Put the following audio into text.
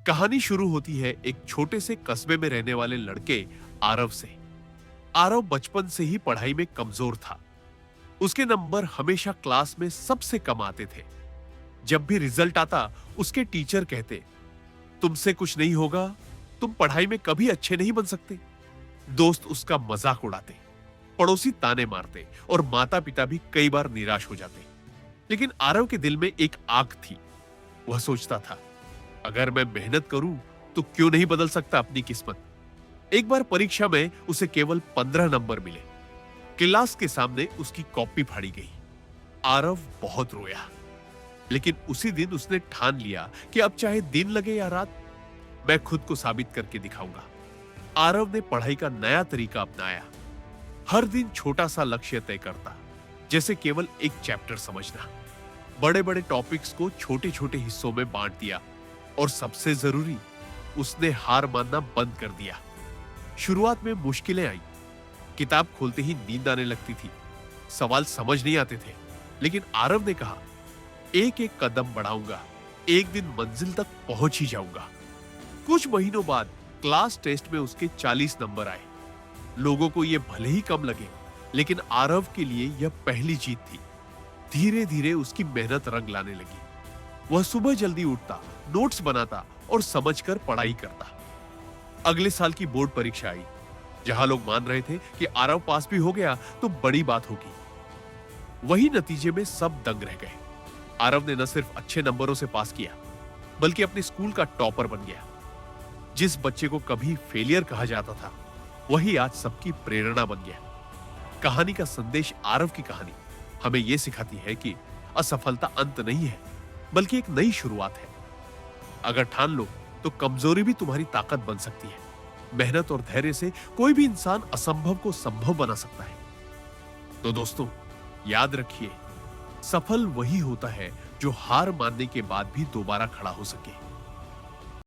कहानी शुरू होती है एक छोटे से कस्बे में रहने वाले लड़के आरव से। आरव बचपन से ही पढ़ाई में कमजोर था। उसके नंबर हमेशा क्लास में सबसे कम आते थे। जब भी रिजल्ट आता, उसके टीचर कहते, तुमसे कुछ नहीं होगा, तुम पढ़ाई में कभी अच्छे नहीं बन सकते। दोस्त उसका मजाक उड़ाते, पड़ोसी ताने मारते और माता पिता भी कई बार निराश हो जाते। लेकिन आरव के दिल में एक आग थी। वह सोचता था, अगर मैं मेहनत करूं तो क्यों नहीं बदल सकता अपनी किस्मत। एक बार परीक्षा में उसे केवल 15 नंबर मिले। क्लास के सामने उसकी कॉपी फाड़ी गई। आरव बहुत रोया, लेकिन उसी दिन उसने ठान लिया कि अब चाहे दिन लगे या रात, मैं खुद को साबित करके दिखाऊंगा। आरव ने पढ़ाई का नया तरीका अपनाया। हर दिन छोटा सा लक्ष्य तय करता, जैसे केवल एक चैप्टर समझना। बड़े बड़े टॉपिक्स को छोटे छोटे हिस्सों में बांट दिया और सबसे जरूरी, उसने हार मानना बंद कर दिया। शुरुआत में मुश्किलें आई। किताब खोलते ही नींद आने लगती थी, सवाल समझ नहीं आते थे। लेकिन आरव ने कहा, एक एक कदम बढ़ाऊंगा, एक दिन मंजिल तक पहुंच ही जाऊंगा। कुछ महीनों बाद क्लास टेस्ट में उसके 40 नंबर आए। लोगों को यह भले ही कम लगे, लेकिन आरव के लिए यह पहली जीत थी। धीरे धीरे उसकी मेहनत रंग लाने लगी। वह सुबह जल्दी उठता, नोट्स बनाता और समझकर पढ़ाई करता। अगले साल की बोर्ड परीक्षा आई, जहां लोग मान रहे थे कि आरव पास भी हो गया तो बड़ी बात होगी। वही नतीजे में सब दंग रह गए। आरव ने न सिर्फ अच्छे नंबरों से पास किया, बल्कि अपने स्कूल का टॉपर बन गया। जिस बच्चे को कभी फेलियर कहा जाता था, वही आज सबकी प्रेरणा बन गया। कहानी का संदेश, आरव की कहानी हमें यह सिखाती है कि असफलता अंत नहीं है, बल्कि एक नई शुरुआत है। अगर ठान लो तो कमजोरी भी तुम्हारी ताकत बन सकती है। मेहनत और धैर्य से कोई भी इंसान असंभव को संभव बना सकता है। तो दोस्तों, याद रखिए, सफल वही होता है जो हार मानने के बाद भी दोबारा खड़ा हो सके।